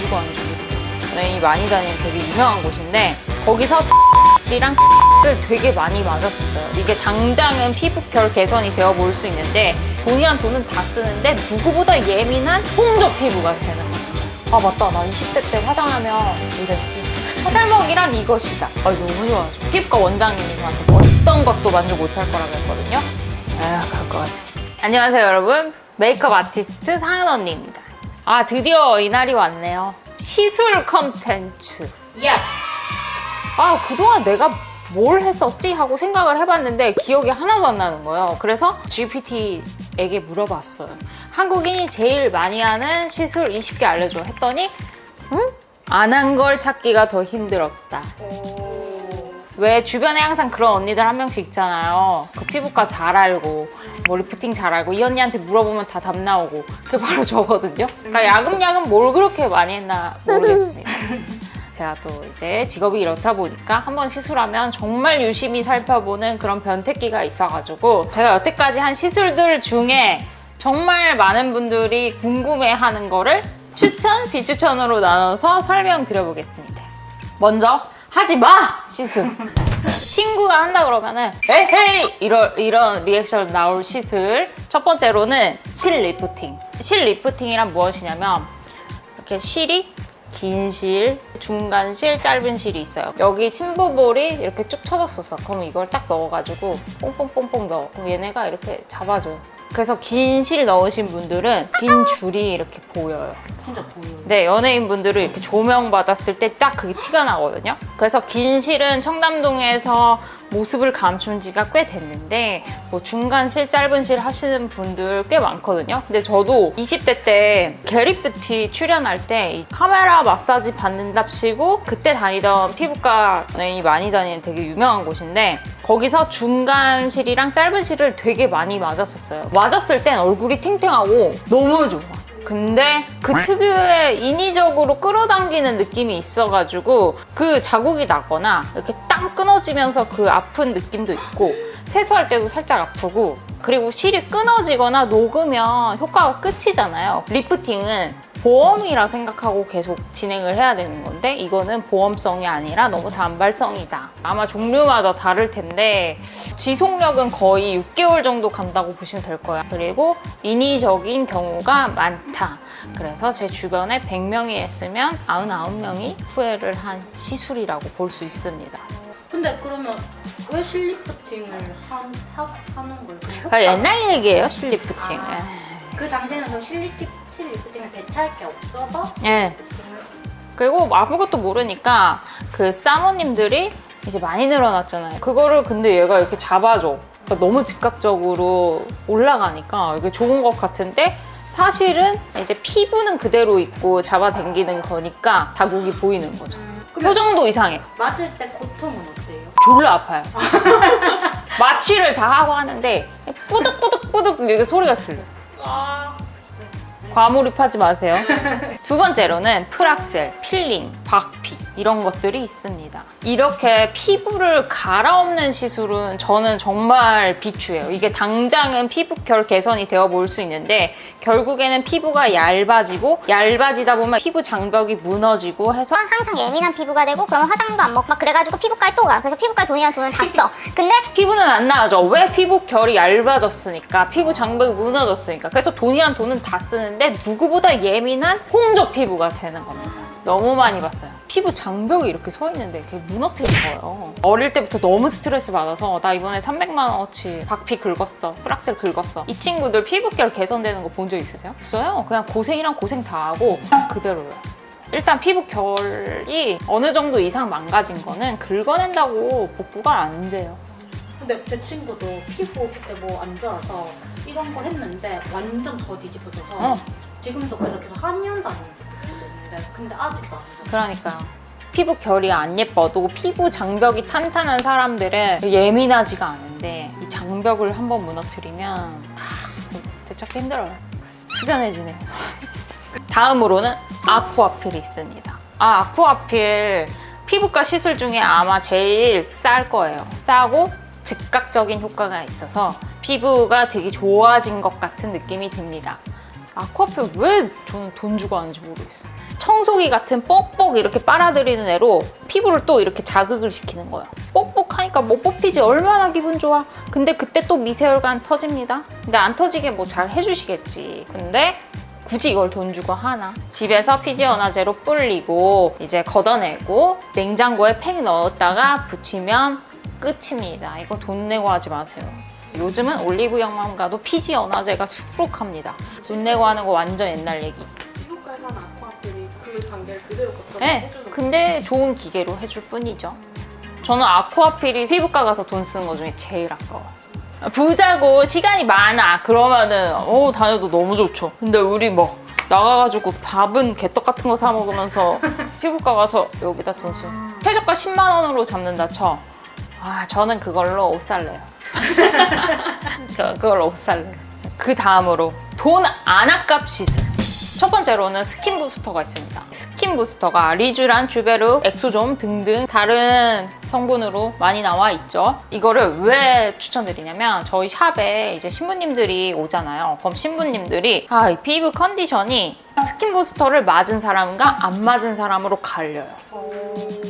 가지고 왔는지 모르겠어요. 네, 많이 다니는 되게 유명한 곳인데 거기서 이랑 를 되게 많이 맞았었어요. 이게 당장은 피부 결 개선이 되어 볼 수 있는데 돈이랑 돈은 다 쓰는데 누구보다 예민한 홍조 피부가 되는 거예요. 아 맞다, 나 20대 때 화장하면 이랬지. 화살먹이란 이것이다. 아 너무 좋아요. 피부과 원장님이 저한테 어떤 것도 만족 못할 거라고 했거든요. 그럴 것 같아. 안녕하세요 여러분, 메이크업 아티스트 상은 언니입니다. 아 드디어 이날이 왔네요. 시술 컨텐츠. 예스! 아 그동안 내가 뭘 했었지? 하고 생각을 해봤는데 기억이 하나도 안 나는 거예요. 그래서 GPT에게 물어봤어요. 한국인이 제일 많이 하는 시술 20개 알려줘 했더니 안 한 걸 찾기가 더 힘들었다. 왜 주변에 항상 그런 언니들 한 명씩 있잖아요. 그 피부과 잘 알고 뭐 리프팅 잘 알고 이 언니한테 물어보면 다 답 나오고 그게 바로 저거든요. 그러니까 야금야금 뭘 그렇게 많이 했나 모르겠습니다. 제가 또 이제 직업이 이렇다 보니까 한번 시술하면 정말 유심히 살펴보는 그런 변태기가 있어가지고 제가 여태까지 한 시술들 중에 정말 많은 분들이 궁금해하는 거를 추천, 비추천으로 나눠서 설명드려보겠습니다. 먼저 하지 마! 시술. 친구가 한다 그러면은 에헤이! 이런 리액션 나올 시술. 첫 번째로는 실 리프팅. 실 리프팅이란 무엇이냐면 이렇게 실이 긴 실, 중간 실, 짧은 실이 있어요. 여기 침부볼이 이렇게 쭉 쳐졌었어. 그럼 이걸 딱 넣어가지고 뽕뽕뽕뽕 넣어. 그럼 얘네가 이렇게 잡아줘요. 그래서 긴 실 넣으신 분들은 긴 줄이 이렇게 보여요. 진짜 보여요. 네, 연예인 분들은 이렇게 조명 받았을 때 딱 그게 티가 나거든요. 그래서 긴 실은 청담동에서 모습을 감춘 지가 꽤 됐는데 뭐 중간 실, 짧은 실 하시는 분들 꽤 많거든요. 근데 저도 20대 때 게리뷰티 출연할 때 이 카메라 마사지 받는답시고 그때 다니던 피부과에 많이 다니는 되게 유명한 곳인데 거기서 중간 실이랑 짧은 실을 되게 많이 맞았었어요. 맞았을 땐 얼굴이 탱탱하고 너무 좋아. 근데 그 특유의 인위적으로 끌어당기는 느낌이 있어가지고 그 자국이 나거나 이렇게 땅 끊어지면서 그 아픈 느낌도 있고 세수할 때도 살짝 아프고 그리고 실이 끊어지거나 녹으면 효과가 끝이잖아요. 리프팅은 보험이라 생각하고 계속 진행을 해야 되는 건데 이거는 보험성이 아니라 너무 단발성이다. 아마 종류마다 다를 텐데 지속력은 거의 6개월 정도 간다고 보시면 될 거야. 그리고 인위적인 경우가 많다. 그래서 제 주변에 100명이 했으면 99명이 후회를 한 시술이라고 볼 수 있습니다. 근데 그러면 왜 실리프팅을 하는 거예요? 그러니까 옛날 얘기예요, 실리프팅. 그 당시에는 그 실리프팅을 대체할 게 없어서 네. 그리고 아무것도 모르니까 그 사모님들이 이제 많이 늘어났잖아요. 그거를 근데 얘가 이렇게 잡아줘. 그러니까 너무 즉각적으로 올라가니까 이게 좋은 것 같은데 사실은 이제 피부는 그대로 있고 잡아당기는 거니까 자국이 보이는 거죠. 표정도 이상해. 맞을 때 고통은 어때요? 졸라 아파요. 마취를 다 하고 하는데 뿌득뿌득뿌득 이게 소리가 들려요. 과몰입하지 마세요. 두 번째로는 프락셀, 필링, 박피 이런 것들이 있습니다. 이렇게 피부를 갈아엎는 시술은 저는 정말 비추해요. 이게 당장은 피부 결 개선이 되어 볼 수 있는데 결국에는 피부가 얇아지고 얇아지다 보면 피부 장벽이 무너지고 해서 항상 예민한 피부가 되고 그러면 화장도 안 먹고 막 그래가지고 피부과에 또 가. 그래서 피부과에 돈이랑 돈을 다 써. 근데 피부는 안 나아져. 왜? 피부 결이 얇아졌으니까. 피부 장벽이 무너졌으니까. 그래서 돈이랑 돈은 다 쓰는데 누구보다 예민한 홍조 피부가 되는 겁니다. 너무 많이 봤어요. 피부 장벽이 이렇게 서 있는데 그게 무너뜨린 거예요. 어릴 때부터 너무 스트레스 받아서 나 이번에 300만 원어치 박피 긁었어. 프락셀 긁었어. 이 친구들 피부결 개선되는 거 본 적 있으세요? 없어요. 그냥 고생이랑 고생 다 하고 그대로예요. 일단 피부 결이 어느 정도 이상 망가진 거는 긁어낸다고 복구가 안 돼요. 근데 제 친구도 피부 그때 뭐 안 좋아서 이런 거 했는데 완전 더 뒤집어져서 지금도 그래서 계속 한의원 다니고 있는데 근데 아직도 안 좋아. 그러니까요. 피부 결이 안 예뻐도 피부 장벽이 탄탄한 사람들은 예민하지가 않은데 이 장벽을 한번 무너뜨리면 되찾기 힘들어요. 시간해지네요. 다음으로는 아쿠아필이 있습니다. 아쿠아필 피부과 시술 중에 아마 제일 쌀 거예요. 싸고 즉각적인 효과가 있어서 피부가 되게 좋아진 것 같은 느낌이 듭니다. 아쿠아필 왜 저는 돈 주고 하는지 모르겠어요. 청소기 같은 뽁뽁 이렇게 빨아들이는 애로 피부를 또 이렇게 자극을 시키는 거예요. 뽁뽁하니까 뭐 뽑히지 얼마나 기분 좋아. 근데 그때 또 미세혈관 터집니다. 근데 안 터지게 뭐 잘 해주시겠지. 근데 굳이 이걸 돈 주고 하나? 집에서 피지 원화제로 불리고 이제 걷어내고 냉장고에 팩 넣었다가 붙이면 끝입니다. 이거 돈 내고 하지 마세요. 요즘은 올리브영만 가도 피지 연화제가 수두룩합니다. 돈 내고 하는 거 완전 옛날 얘기. 피부과에서 하는 아쿠아필이 그 단계를 그대로 거쳐서 네, 해주는 근데 좋은 기계로 해줄 뿐이죠. 저는 아쿠아필이 피부과 가서 돈 쓰는 거 중에 제일 아까워. 부자고 시간이 많아 그러면은 다녀도 너무 좋죠. 근데 우리 뭐 나가가지고 밥은 개떡 같은 거 사 먹으면서 피부과 가서 여기다 돈 쓰고 최저가 10만 원으로 잡는다 쳐. 저는 그걸로 옷 살래요. 저 그걸로 옷 살래요. 그 다음으로 돈 안 아깝 시술. 첫 번째로는 스킨 부스터가 있습니다. 스킨 부스터가 리쥬란, 주베르, 엑소좀 등등 다른 성분으로 많이 나와 있죠. 이거를 왜 추천드리냐면 저희 샵에 이제 신부님들이 오잖아요. 그럼 신부님들이 이 피부 컨디션이 스킨 부스터를 맞은 사람과 안 맞은 사람으로 갈려요.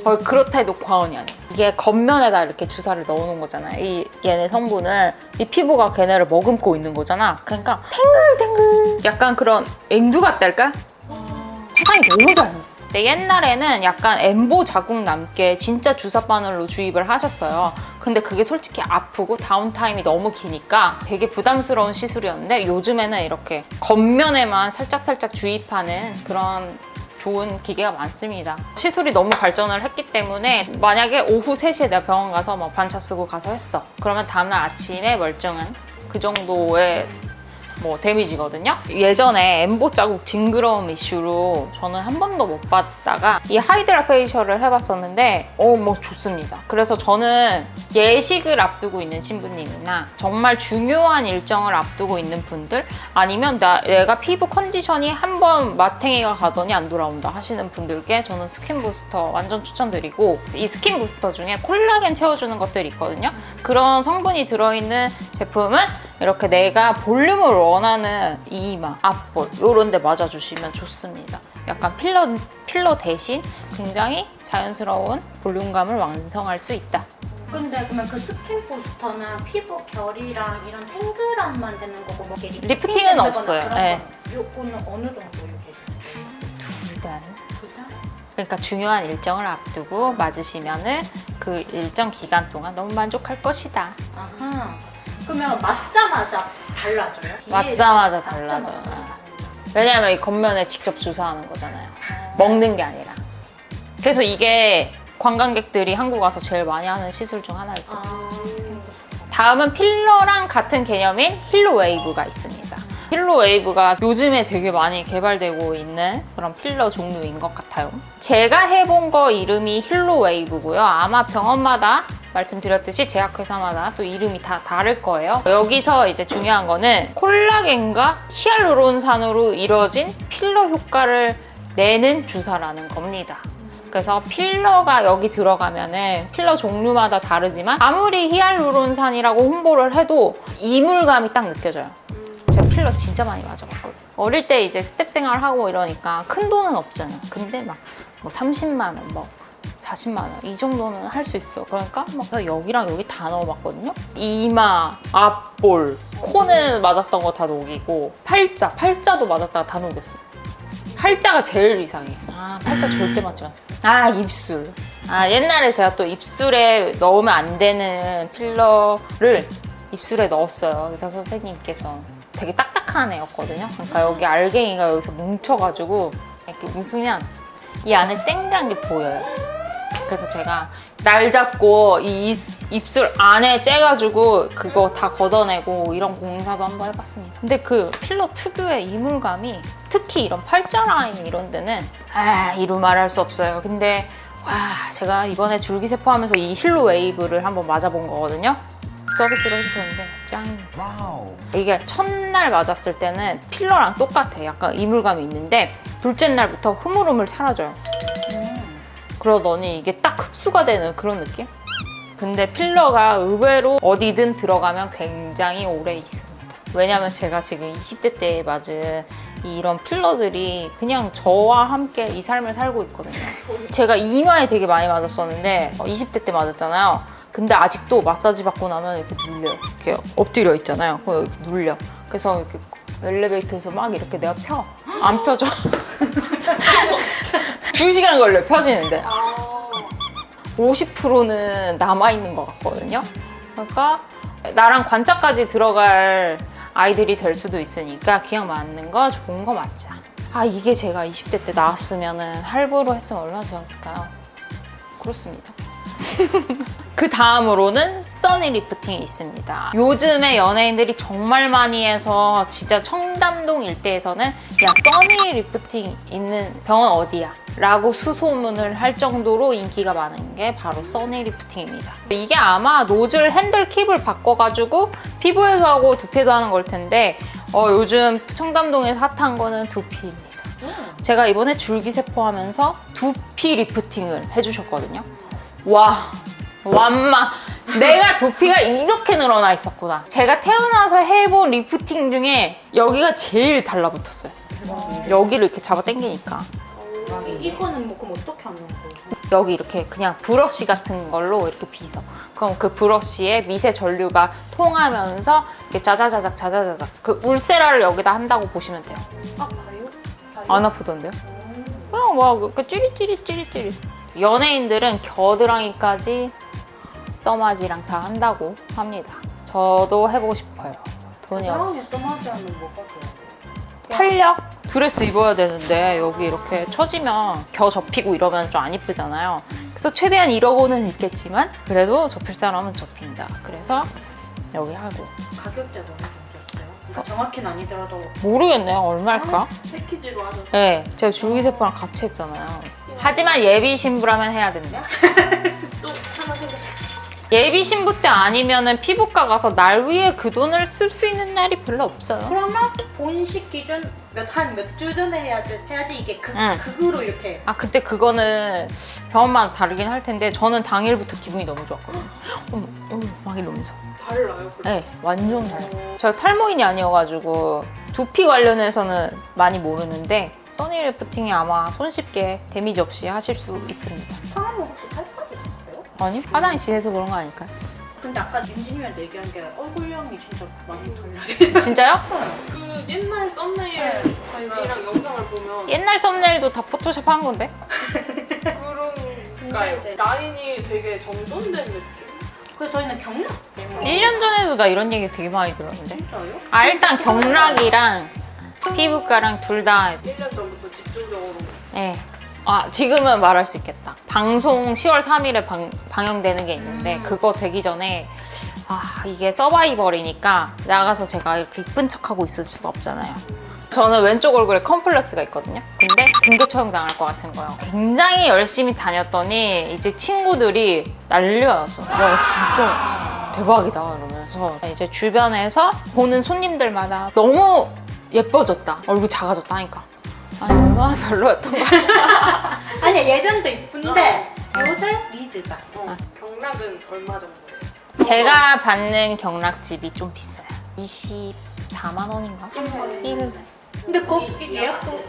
거의 그렇다 해도 과언이 아니에요. 이게 겉면에다 이렇게 주사를 넣어놓은 거잖아요. 얘네 성분을 이 피부가 걔네를 머금고 있는 거잖아. 그러니까 탱글탱글 약간 그런 앵두 같달까? 화장이 너무 잘 나요. 근데 옛날에는 약간 엠보 자국 남게 진짜 주사 바늘로 주입을 하셨어요. 근데 그게 솔직히 아프고 다운타임이 너무 기니까 되게 부담스러운 시술이었는데 요즘에는 이렇게 겉면에만 살짝살짝 주입하는 그런 좋은 기계가 많습니다. 시술이 너무 발전을 했기 때문에 만약에 오후 3시에 내가 병원 가서 뭐 반차 쓰고 가서 했어. 그러면 다음날 아침에 멀쩡한 그 정도의 뭐 데미지거든요. 예전에 엠보 자국 징그러움 이슈로 저는 한 번도 못 봤다가 이 하이드라 페이셜을 해봤었는데 뭐 좋습니다. 그래서 저는 예식을 앞두고 있는 신부님이나 정말 중요한 일정을 앞두고 있는 분들 아니면 내가 피부 컨디션이 한 번 마탱이가 가더니 안 돌아온다 하시는 분들께 저는 스킨 부스터 완전 추천드리고 이 스킨 부스터 중에 콜라겐 채워주는 것들이 있거든요. 그런 성분이 들어있는 제품은 이렇게 내가 볼륨을 원하는 이마, 앞볼 이런 데 맞아주시면 좋습니다. 약간 필러 대신 굉장히 자연스러운 볼륨감을 완성할 수 있다. 근데 그러면 그 스킨 부스터는 피부 결이랑 이런 탱글함만 되는 거고 뭐 이렇게 리프팅은 없어요. 그런 네. 거. 요거는 어느 정도 이렇게 2달. 2달? 그러니까 중요한 일정을 앞두고 맞으시면은 그 일정 기간 동안 너무 만족할 것이다. 아하. 그러면 맞자마자 달라져요? 맞자마자 달라져요. 왜냐면 이 겉면에 직접 주사하는 거잖아요. 먹는 게 아니라. 그래서 이게 관광객들이 한국 와서 제일 많이 하는 시술 중 하나일 거예요. 다음은 필러랑 같은 개념인 힐로 웨이브가 있습니다. 힐로 웨이브가 요즘에 되게 많이 개발되고 있는 그런 필러 종류인 것 같아요. 제가 해본 거 이름이 힐로 웨이브고요. 아마 병원마다 말씀드렸듯이 제약회사마다 또 이름이 다 다를 거예요. 여기서 이제 중요한 거는 콜라겐과 히알루론산으로 이루어진 필러 효과를 내는 주사라는 겁니다. 그래서 필러가 여기 들어가면은 필러 종류마다 다르지만 아무리 히알루론산이라고 홍보를 해도 이물감이 딱 느껴져요. 제가 필러 진짜 많이 맞아봤거든요. 어릴 때 이제 스텝 생활하고 이러니까 큰 돈은 없잖아. 근데 막 뭐 30만 원, 뭐 40만 원 이 정도는 할 수 있어. 그러니까 막 여기랑 여기 다 넣어봤거든요. 이마, 앞볼, 코는 맞았던 거 다 녹이고 팔자도 맞았다가 다 녹였어요. 팔자가 제일 이상해. 팔자 절대 맞지 마세요. 입술. 옛날에 제가 또 입술에 넣으면 안 되는 필러를 입술에 넣었어요. 그래서 선생님께서 되게 딱딱한 애였거든요. 그러니까 여기 알갱이가 여기서 뭉쳐가지고 이렇게 웃으면 이 안에 땡그란 게 보여요. 그래서 제가 날 잡고 이 입술 안에 째가지고 그거 다 걷어내고 이런 공사도 한번 해봤습니다. 근데 그 필러 특유의 이물감이 특히 이런 팔자 라인 이런 데는 이루 말할 수 없어요. 근데 제가 이번에 줄기세포 하면서 이 힐로 웨이브를 한번 맞아본 거거든요. 서비스로 해주셨는데 짱입니다. 이게 첫날 맞았을 때는 필러랑 똑같아. 약간 이물감이 있는데 둘째 날부터 흐물흐물 사라져요. 그러더니 이게 딱 흡수가 되는 그런 느낌? 근데 필러가 의외로 어디든 들어가면 굉장히 오래 있습니다. 왜냐면 제가 지금 20대 때 맞은 이런 필러들이 그냥 저와 함께 이 삶을 살고 있거든요. 제가 이마에 되게 많이 맞았었는데 20대 때 맞았잖아요. 근데 아직도 마사지 받고 나면 이렇게 눌려요. 이렇게 엎드려 있잖아요. 그럼 이렇게 눌려. 그래서 이렇게 엘리베이터에서 막 이렇게 내가 펴. 안 펴져. 2시간 걸려요, 펴지는데. 50%는 남아있는 것 같거든요. 그러니까 나랑 관짝까지 들어갈 아이들이 될 수도 있으니까 기왕 맞는 거 좋은 거 맞자. 아, 이게 제가 20대 때 나왔으면 할부로 했으면 얼마나 좋았을까요? 그렇습니다. 그 다음으로는 써니 리프팅이 있습니다. 요즘에 연예인들이 정말 많이 해서 진짜 청담동 일대에서는 야, 써니 리프팅 있는 병원 어디야? 라고 수소문을 할 정도로 인기가 많은 게 바로 써니 리프팅입니다. 이게 아마 노즐 핸들 킵을 바꿔가지고 피부에도 하고 두피에도 하는 걸 텐데 요즘 청담동에서 핫한 거는 두피입니다. 제가 이번에 줄기세포 하면서 두피 리프팅을 해주셨거든요. 와, 완마. 내가 두피가 이렇게 늘어나 있었구나. 제가 태어나서 해본 리프팅 중에 여기가 제일 달라붙었어요. 여기를 이렇게 잡아 당기니까. 이거는 뭐 그럼 어떻게 하는 거예요? 여기 이렇게 그냥 브러쉬 같은 걸로 이렇게 빗어. 그럼 그 브러쉬에 미세 전류가 통하면서 이렇게 자자자작 그 울세라를 여기다 한다고 보시면 돼요. 아파요? 안 아프던데요? 그냥 막 이렇게 찌릿찌릿. 연예인들은 겨드랑이까지 써마지랑 다 한다고 합니다. 저도 해보고 싶어요. 돈이 없어. 사랑에 써마지 하면 뭐가 돼요? 탄력? 드레스 입어야 되는데 여기 이렇게 처지면 겨 접히고 이러면 좀 안 이쁘잖아요. 그래서 최대한 이러고는 있겠지만 그래도 접힐 사람은 접힌다. 그래서 여기 하고. 가격대가 어느 정도였어요? 그러니까 정확히는 아니더라도 모르겠네요. 얼마일까? 패키지로 하죠. 네, 제가 줄기세포랑 같이 했잖아요. 하지만 예비 신부라면 해야 된다. 또 하나 생각. 예비 신부 때 아니면은 피부과 가서 날 위해 그 돈을 쓸 수 있는 날이 별로 없어요. 그러면 본식 기준 한 몇 주 전에 해야지 이게 응. 극으로 이렇게. 아, 그때 그거는 병원마다 다르긴 할 텐데 저는 당일부터 기분이 너무 좋았거든요. 막 이러면서. 달라요? 네, 완전 달라요. 제가 탈모인이 아니어가지고 두피 관련해서는 많이 모르는데 써니 리프팅이 아마 손쉽게 데미지 없이 하실 수 있습니다. 성함은 혹시 살까지 있어요? 아니, 화장이 진해서 그런 거 아닐까요? 근데 아까 윤진이한테 얘기한 게 얼굴형이 진짜 많이 달라요. 진짜요? 그 옛날 썸네일 이랑 영상을 보면 옛날 썸네일도 다 포토샵 한 건데? 그런가요? 라인이 되게 정돈된 느낌? 그래서 저희는 경락 때문에. 1년 전에도 나 이런 얘기 되게 많이 들었는데? 진짜요? 아, 일단 경락이랑 피부과랑 둘 다 1년 전부터 집중적으로 네. 아, 지금은 말할 수 있겠다. 방송 10월 3일에 방영되는 게 있는데 그거 되기 전에 이게 서바이벌이니까 나가서 제가 이렇게 이쁜 척하고 있을 수가 없잖아요. 저는 왼쪽 얼굴에 컴플렉스가 있거든요. 근데 공개 처형 당할 것 같은 거예요. 굉장히 열심히 다녔더니 이제 친구들이 난리가 났어. 야, 진짜 대박이다 이러면서 이제 주변에서 보는 손님들마다 너무 예뻐졌다. 얼굴 작아졌다 하니까. 아니, 얼마나 별로였던 거야. 아니 예전도 이쁜데 요새 리즈다. 경락은 얼마 정도예요? 제가 받는 경락집이 좀 비싸요. 24만 원인가? 1회. 근데 거기 예약도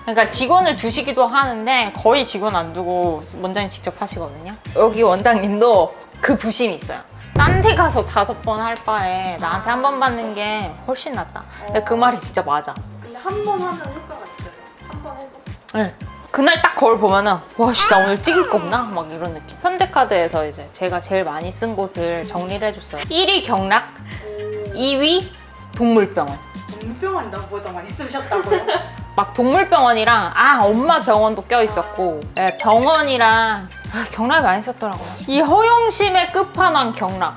그러니까 직원을 두시기도 하는데 거의 직원 안 두고 원장님 직접 하시거든요. 여기 원장님도 그 부심이 있어요. 딴 데 가서 5번 할 바에 나한테 한 번 받는 게 훨씬 낫다. 근데 그 말이 진짜 맞아. 근데 한 번 하면 효과가 있어요. 한 번 해도? 네. 그날 딱 거울 보면은 와씨 나 오늘 찍을 거 없나? 막 이런 느낌. 현대카드에서 이제 제가 제일 많이 쓴 곳을 정리를 해줬어요. 1위 경락, 2위 동물병원. 동물병원 나보다 많이 쓰셨다고요? 막 동물병원이랑 엄마 병원도 껴있었고 네, 병원이랑 경락이 많이 썼더라고요. 이 허영심의 끝판왕 경락.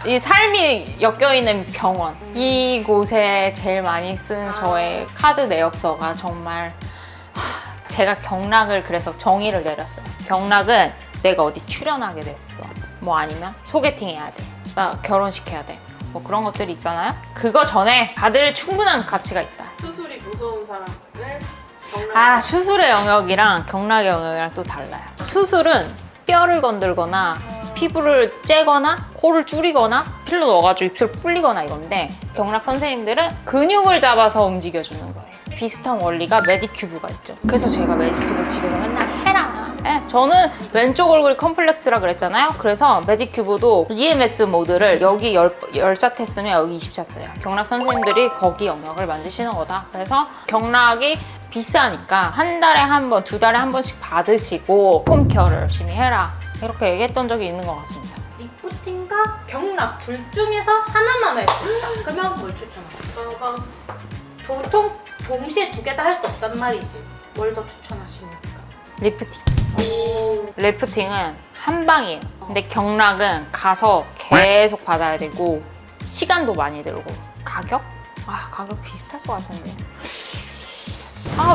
이 삶이 엮여있는 병원. 이곳에 제일 많이 쓴 저의 카드 내역서가 정말 제가 경락을 그래서 정의를 내렸어요. 경락은 내가 어디 출연하게 됐어. 뭐 아니면 소개팅 해야 돼. 나 결혼식 해야 돼. 뭐 그런 것들이 있잖아요. 그거 전에 받을 충분한 가치가 있다. 수술이 무서운 사람을 경락 수술의 영역이랑 경락의 영역이랑 또 달라요. 수술은 뼈를 건들거나 피부를 째거나 코를 줄이거나 필러 넣어가지고 입술 불리거나 이건데 경락 선생님들은 근육을 잡아서 움직여주는 거예요. 비슷한 원리가 메디큐브가 있죠. 그래서 제가 메디큐브를 집에서 맨날 해라. 네, 저는 왼쪽 얼굴이 컴플렉스라 그랬잖아요. 그래서 메디큐브도 EMS 모드를 여기 10샷 했으면 여기 20샷 써요. 경락 선생님들이 거기 영역을 만드시는 거다. 그래서 경락이 비싸니까 한 달에 한 번, 두 달에 한 번씩 받으시고 홈케어를 열심히 해라. 이렇게 얘기했던 적이 있는 것 같습니다. 리프팅과 경락 둘 중에서 하나만 할 수 있다. 그러면 뭘 추천하세요? 보통 동시에 두 개 다 할 수 없단 말이지. 뭘 더 추천하십니까? 리프팅. 리프팅은 한 방이에요. 근데 경락은 가서 계속 받아야 되고 시간도 많이 들고 가격? 가격 비슷할 것 같은데.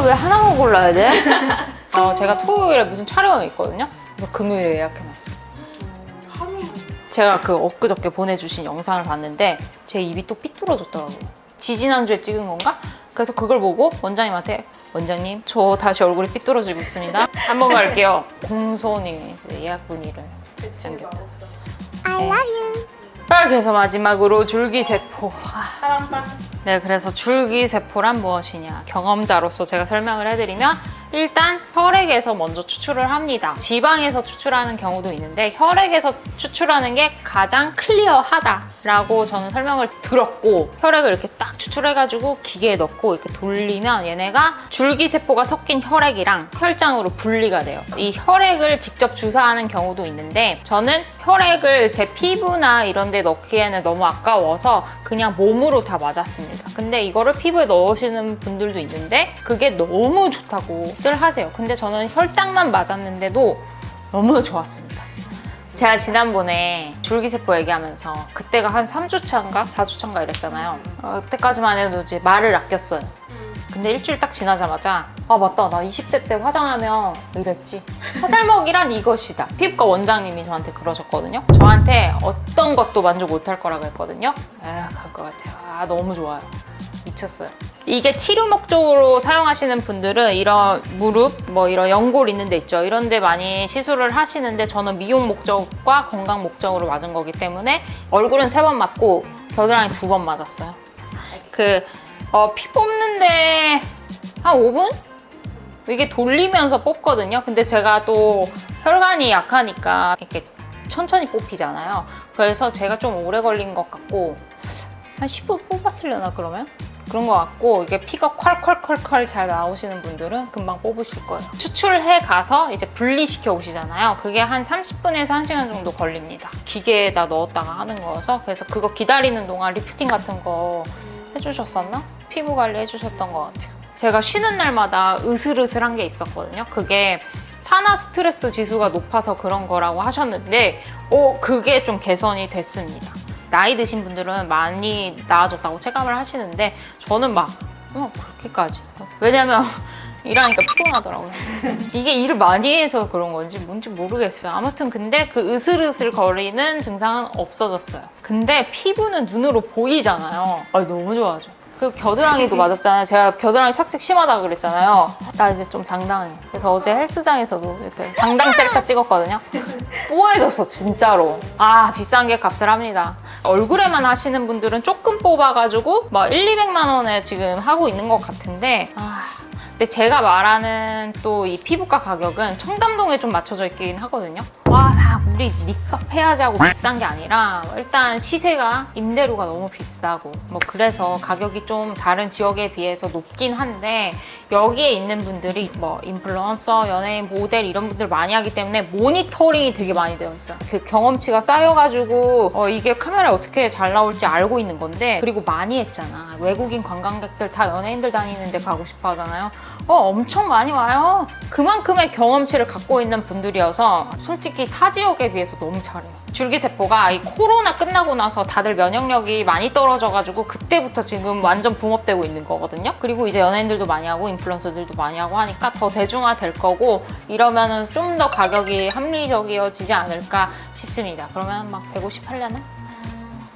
왜 하나만 골라야 돼? 제가 토요일에 무슨 촬영이 있거든요. 그래서 금요일에 예약해놨어요. 제가 그 엊그저께 보내주신 영상을 봤는데 제 입이 또 삐뚤어졌더라고요. 지지난주에 찍은 건가? 그래서 그걸 보고 원장님한테 원장님 저 다시 얼굴이 삐뚤어지고 있습니다. 한번 갈게요. 공손히 예약 문의를 남겼다. I love you. 그래서 마지막으로 줄기세포. 사랑방. 네, 그래서 줄기세포란 무엇이냐. 경험자로서 제가 설명을 해드리면 일단 혈액에서 먼저 추출을 합니다. 지방에서 추출하는 경우도 있는데 혈액에서 추출하는 게 가장 클리어하다라고 저는 설명을 들었고 혈액을 이렇게 딱 추출해가지고 기계에 넣고 이렇게 돌리면 얘네가 줄기세포가 섞인 혈액이랑 혈장으로 분리가 돼요. 이 혈액을 직접 주사하는 경우도 있는데 저는 혈액을 제 피부나 이런 데 넣기에는 너무 아까워서 그냥 몸으로 다 맞았습니다. 근데 이거를 피부에 넣으시는 분들도 있는데 그게 너무 좋다고 늘 하세요. 근데 저는 혈장만 맞았는데도 너무 좋았습니다. 제가 지난번에 줄기세포 얘기하면서 그때가 한 3주차인가 4주차인가 이랬잖아요. 그때까지만 해도 이제 말을 아꼈어요. 근데 일주일 딱 지나자마자 맞다, 나 20대 때 화장하면 이랬지. 화살먹이란 이것이다. 피부과 원장님이 저한테 그러셨거든요. 저한테 어떤 것도 만족 못할 거라 그랬거든요. 그럴 것 같아요. 너무 좋아요. 미쳤어요. 이게 치료 목적으로 사용하시는 분들은 이런 무릎, 이런 연골 있는 데 있죠. 이런 데 많이 시술을 하시는데 저는 미용 목적과 건강 목적으로 맞은 거기 때문에 얼굴은 3번 맞고 겨드랑이 2번 맞았어요. 피 뽑는데 한 5분? 이게 돌리면서 뽑거든요. 근데 제가 또 혈관이 약하니까 이렇게 천천히 뽑히잖아요. 그래서 제가 좀 오래 걸린 것 같고 한 10분 뽑았으려나 그러면? 그런 것 같고 이게 피가 콸콸콸콸 잘 나오시는 분들은 금방 뽑으실 거예요. 추출해 가서 이제 분리시켜 오시잖아요. 그게 한 30분에서 1시간 정도 걸립니다. 기계에다 넣었다가 하는 거여서 그래서 그거 기다리는 동안 리프팅 같은 거 해주셨었나? 피부 관리 해주셨던 것 같아요. 제가 쉬는 날마다 으슬으슬한 게 있었거든요. 그게 산화 스트레스 지수가 높아서 그런 거라고 하셨는데 그게 좀 개선이 됐습니다. 나이 드신 분들은 많이 나아졌다고 체감을 하시는데 저는 그렇게까지. 왜냐면 일하니까 피곤하더라고요. 이게 일을 많이 해서 그런 건지 뭔지 모르겠어요. 아무튼 근데 그 으슬으슬 거리는 증상은 없어졌어요. 근데 피부는 눈으로 보이잖아요. 너무 좋아져. 그 겨드랑이도 맞았잖아요. 제가 겨드랑이 착색 심하다 그랬잖아요. 나 이제 좀 당당해. 그래서 어제 헬스장에서도 이렇게 당당 셀카 찍었거든요. 뽀해졌어 진짜로. 비싼 게 값을 합니다. 얼굴에만 하시는 분들은 조금 뽑아가지고 1,200만 원에 지금 하고 있는 것 같은데 근데 제가 말하는 또 이 피부과 가격은 청담동에 좀 맞춰져 있긴 하거든요. 우리 니값 해야지 하고 비싼 게 아니라 일단 시세가 임대료가 너무 비싸고 그래서 가격이 좀 다른 지역에 비해서 높긴 한데 여기에 있는 분들이 인플루언서, 연예인, 모델 이런 분들 많이 하기 때문에 모니터링이 되게 많이 되어 있어요. 그 경험치가 쌓여가지고 이게 카메라에 어떻게 잘 나올지 알고 있는 건데 그리고 많이 했잖아. 외국인 관광객들 다 연예인들 다니는 데 가고 싶어 하잖아요. 엄청 많이 와요. 그만큼의 경험치를 갖고 있는 분들이어서 솔직히 타 지역에 비해서 너무 잘해요. 줄기세포가 이 코로나 끝나고 나서 다들 면역력이 많이 떨어져가지고 그때부터 지금 완전 붐업되고 있는 거거든요. 그리고 이제 연예인들도 많이 하고 인플루언서들도 많이 하고 하니까 더 대중화 될 거고 이러면은 좀 더 가격이 합리적이어지지 않을까 싶습니다. 그러면 150 하려나?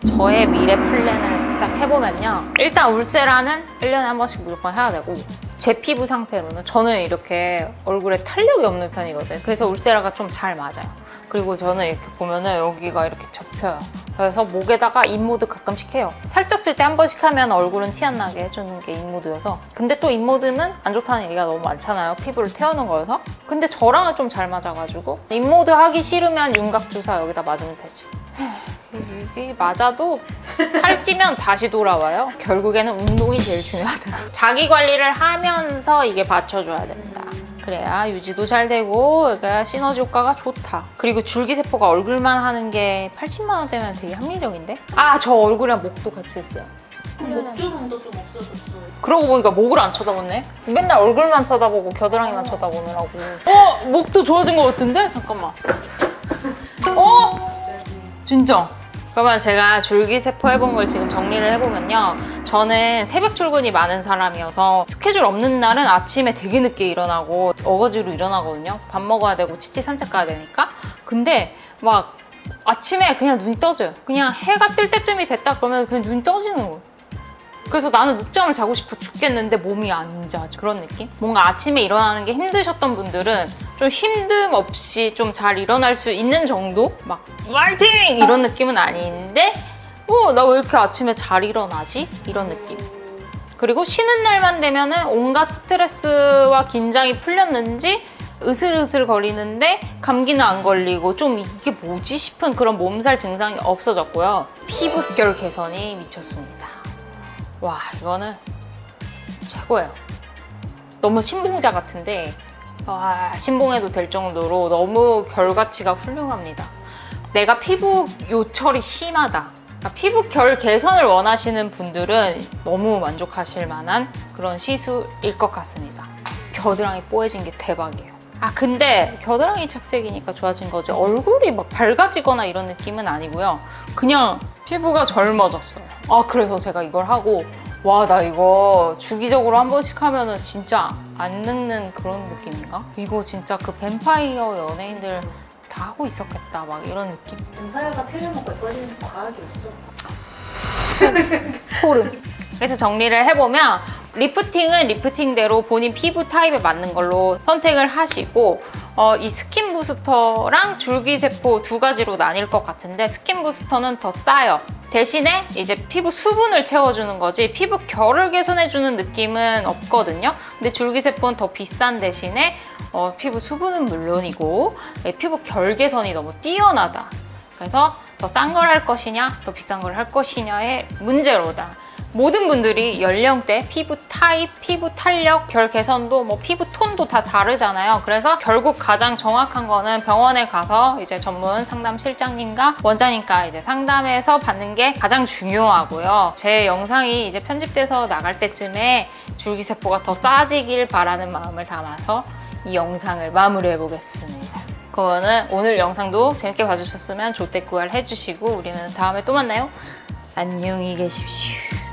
저의 미래 플랜을 딱 해보면요. 일단 울세라는 1년에 한 번씩 무조건 해야 되고, 제 피부 상태로는 저는 이렇게 얼굴에 탄력이 없는 편이거든요. 그래서 울세라가 좀 잘 맞아요. 그리고 저는 이렇게 보면은 여기가 이렇게 접혀요. 그래서 목에다가 인모드 가끔씩 해요. 살쪘을 때 한 번씩 하면 얼굴은 티 안 나게 해주는 게 인모드여서. 근데 또 인모드는 안 좋다는 얘기가 너무 많잖아요. 피부를 태우는 거여서. 근데 저랑은 좀 잘 맞아가지고 인모드 하기 싫으면 윤곽 주사 여기다 맞으면 되지. 이게 맞아도 살찌면 다시 돌아와요. 결국에는 운동이 제일 중요하다. 자기 관리를 하면서 이게 받쳐줘야 된다. 그래야 유지도 잘 되고 그러니까 시너지 효과가 좋다. 그리고 줄기세포가 얼굴만 하는 게 80만 원대면 되게 합리적인데? 아, 저 얼굴이랑 목도 같이 했어요. 목주름도 좀 없어졌어요. 그러고 보니까 목을 안 쳐다보네? 맨날 얼굴만 쳐다보고 겨드랑이만 쳐다보느라고. 목도 좋아진 것 같은데? 잠깐만. 진짜? 그러면 제가 줄기세포 해본 걸 지금 정리를 해보면요. 저는 새벽 출근이 많은 사람이어서 스케줄 없는 날은 아침에 되게 늦게 일어나고 어거지로 일어나거든요. 밥 먹어야 되고 치치 산책 가야 되니까. 근데 막 아침에 그냥 눈이 떠져요. 그냥 해가 뜰 때쯤이 됐다 그러면 그냥 눈이 떠지는 거예요. 그래서 나는 늦잠을 자고 싶어 죽겠는데 몸이 안 자. 그런 느낌? 뭔가 아침에 일어나는 게 힘드셨던 분들은 좀 힘듦 없이 좀 잘 일어날 수 있는 정도? 막 화이팅! 이런 느낌은 아닌데 나 왜 이렇게 아침에 잘 일어나지? 이런 느낌. 그리고 쉬는 날만 되면은 온갖 스트레스와 긴장이 풀렸는지 으슬으슬 거리는데 감기는 안 걸리고 좀 이게 뭐지 싶은 그런 몸살 증상이 없어졌고요. 피부결 개선이 미쳤습니다. 와, 이거는 최고예요. 너무 신봉자 같은데 신봉해도 될 정도로 너무 결과치가 훌륭합니다. 내가 피부 요철이 심하다. 그러니까 피부 결 개선을 원하시는 분들은 너무 만족하실 만한 그런 시술일 것 같습니다. 겨드랑이 뽀해진 게 대박이에요. 근데 겨드랑이 착색이니까 좋아진 거지 얼굴이 막 밝아지거나 이런 느낌은 아니고요. 그냥 피부가 젊어졌어요. 그래서 제가 이걸 하고 나 이거 주기적으로 한 번씩 하면은 진짜 안 늙는 그런 느낌인가? 이거 진짜 그 뱀파이어 연예인들 다 하고 있었겠다 막 이런 느낌? 뱀파이어가 피를 먹고 예뻐지는 과학이 있어. 소름. 그래서 정리를 해보면 리프팅은 리프팅대로 본인 피부 타입에 맞는 걸로 선택을 하시고 이 스킨 부스터랑 줄기세포 두 가지로 나뉠 것 같은데 스킨 부스터는 더 싸요. 대신에 이제 피부 수분을 채워주는 거지 피부 결을 개선해주는 느낌은 없거든요. 근데 줄기세포는 더 비싼 대신에 피부 수분은 물론이고 피부 결 개선이 너무 뛰어나다. 그래서 더 싼 걸 할 것이냐 더 비싼 걸 할 것이냐의 문제로다. 모든 분들이 연령대, 피부 타입, 피부 탄력, 결 개선도 뭐 피부 톤도 다 다르잖아요. 그래서 결국 가장 정확한 거는 병원에 가서 이제 전문 상담 실장님과 원장님과 이제 상담해서 받는 게 가장 중요하고요. 제 영상이 이제 편집돼서 나갈 때쯤에 줄기세포가 더 싸지길 바라는 마음을 담아서 이 영상을 마무리해 보겠습니다. 그러면 오늘 영상도 재밌게 봐주셨으면 좋댓글 해주시고 우리는 다음에 또 만나요. 안녕히 계십시오.